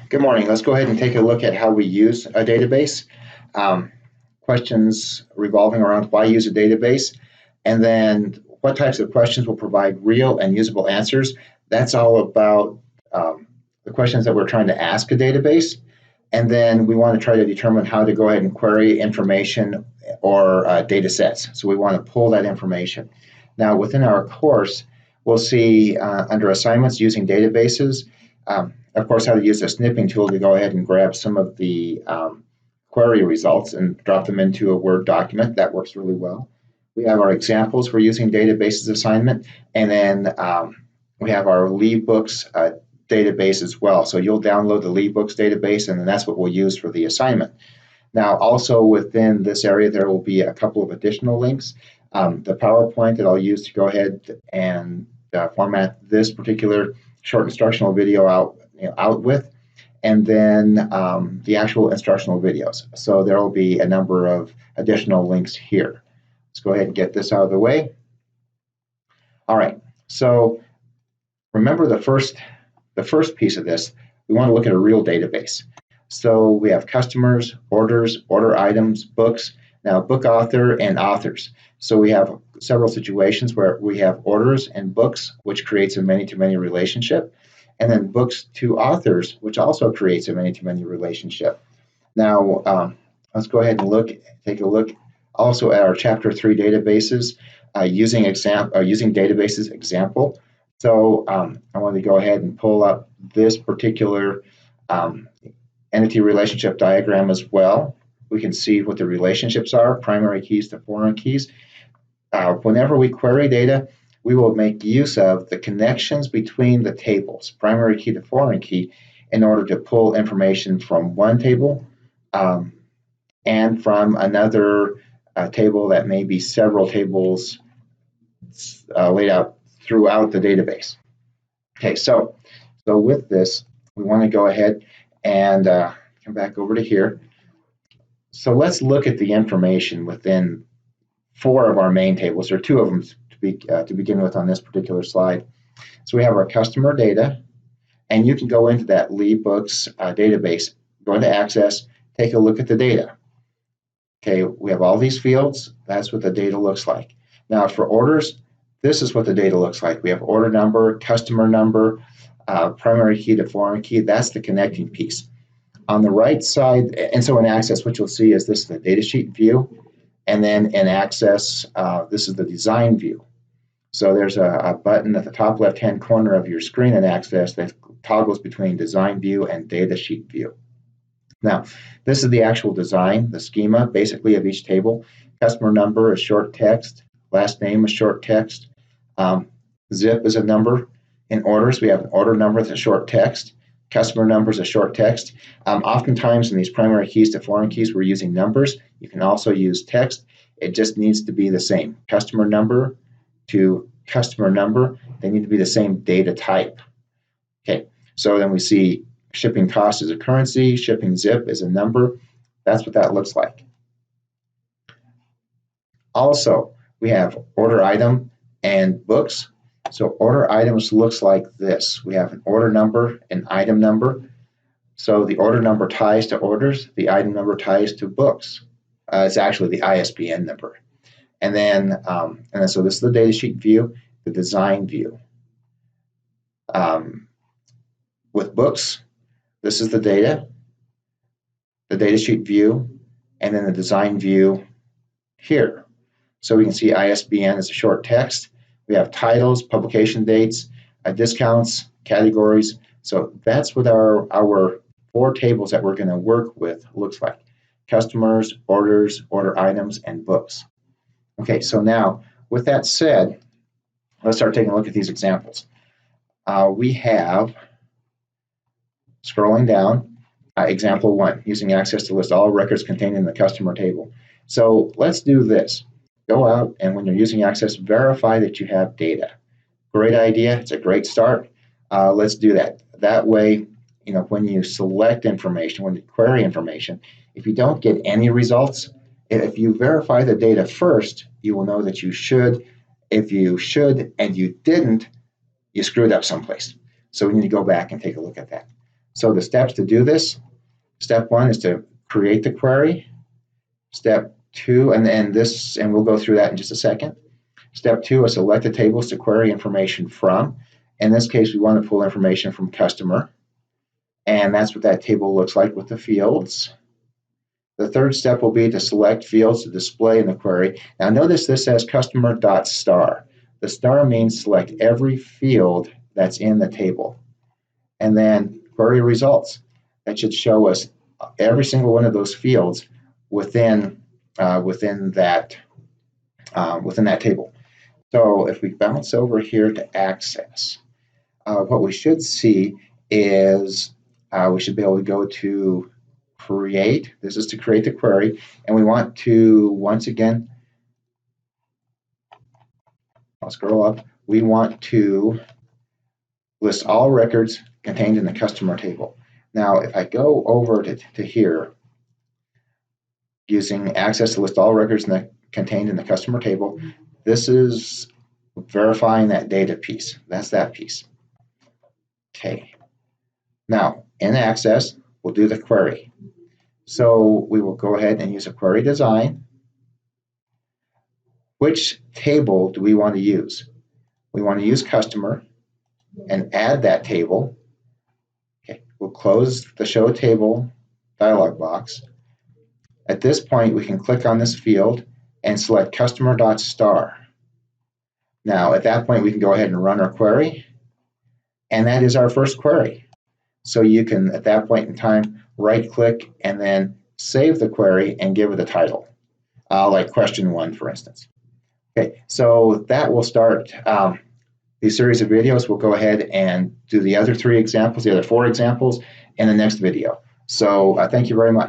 Good morning. Let's go ahead and take a look at how we use a database. Um, Questions revolving around why use a database, and then what types of questions will provide real and usable answers. That's all about the questions that we're trying to ask a database. And then we want to try to determine how to go ahead and query information or data sets. So we want to pull that information. Now, within our course, we'll see under assignments using databases, of course, how to use the snipping tool to go ahead and grab some of the query results and drop them into a Word document. That works really well. We have our examples for using databases assignment, and then we have our LeaveBooks database as well. So you'll download the LeaveBooks database, and then that's what we'll use for the assignment. Now, also within this area, there will be a couple of additional links. The PowerPoint that I'll use to go ahead and format this particular short instructional video out with, and then the actual instructional videos. So there will be a number of additional links here. Let's go ahead and get this out of the way. All right, so remember the first piece of this, we want to look at a real database. So we have customers, orders, order items, books, now book author and authors. So we have several situations where we have orders and books, which creates a many-to-many relationship, and then books to authors, which also creates a many-to-many relationship. Now, let's go ahead and take a look also at our Chapter 3 databases using databases example. So I want to go ahead and pull up this particular entity relationship diagram as well. We can see what the relationships are, primary keys to foreign keys. Whenever we query data, we will make use of the connections between the tables, primary key to foreign key, in order to pull information from one table and from another table that may be several tables laid out throughout the database. Okay, so with this, we want to go ahead and come back over to here. So let's look at the information within 4 of our main tables, or 2 of them to begin with on this particular slide. So we have our customer data, and you can go into that LeaveBooks database, go into Access, take a look at the data. Okay, we have all these fields. That's what the data looks like. Now for orders, this is what the data looks like. We have order number, customer number, primary key to foreign key. That's the connecting piece. On the right side, and so in Access, what you'll see is this is the datasheet view, and then in Access, this is the design view. So there's a button at the top left-hand corner of your screen in Access that toggles between design view and datasheet view. Now, this is the actual design, the schema, basically, of each table. Customer number is short text. Last name is short text. Zip is a number. In orders, we have an order number that's a short text. Customer number is a short text. Oftentimes in these primary keys to foreign keys, we're using numbers. You can also use text. It just needs to be the same. Customer number to customer number, they need to be the same data type. Okay, so then we see shipping cost is a currency, shipping zip is a number. That's what that looks like. Also, we have order item and books. So order items looks like this. We have an order number, an item number. So the order number ties to orders, the item number ties to books. It's actually the ISBN number. And then so this is the datasheet view, the design view. With books, this is the datasheet view, and then the design view here. So we can see ISBN is a short text. We have titles, publication dates, discounts, categories. So that's what our 4 tables that we're going to work with looks like. Customers, orders, order items, and books. Okay, so now with that said, let's start taking a look at these examples. We have, scrolling down, example 1, using Access to list all records contained in the customer table. So let's do this. Go out, and when you're using Access, verify that you have data. Great idea. It's a great start. Let's do that. That way, when you select information, when you query information, if you don't get any results, if you verify the data first, you will know that you should. If you should and you didn't, you screwed up someplace. So we need to go back and take a look at that. So the steps to do this, step 1 is to create the query. Step 2, and we'll go through that in just a second. Step 2 is select the tables to query information from. In this case, we want to pull information from customer. And that's what that table looks like with the fields. The third step will be to select fields to display in the query. Now notice this says customer.star. The star means select every field that's in the table. And then query results. That should show us every single one of those fields within that table. So if we bounce over here to Access, what we should see is we should be able to go to Create. This is to create the query, and we want to, once again, I'll scroll up. We want to list all records contained in the customer table. Now, if I go over to here, using Access to list all records contained in the customer table, this is verifying that data piece. That's that piece. Okay. Now, in Access, we'll do the query. So we will go ahead and use a query design. Which table do we want to use? We want to use customer and add that table. Okay. We'll close the Show Table dialog box. At this point, we can click on this field and select customer.star. Now, at that point, we can go ahead and run our query. And that is our first query. So you can, at that point in time, right-click and then save the query and give it a title, like question 1, for instance. Okay, so that will start these series of videos. We'll go ahead and do the other 3 examples, the other 4 examples in the next video. So thank you very much.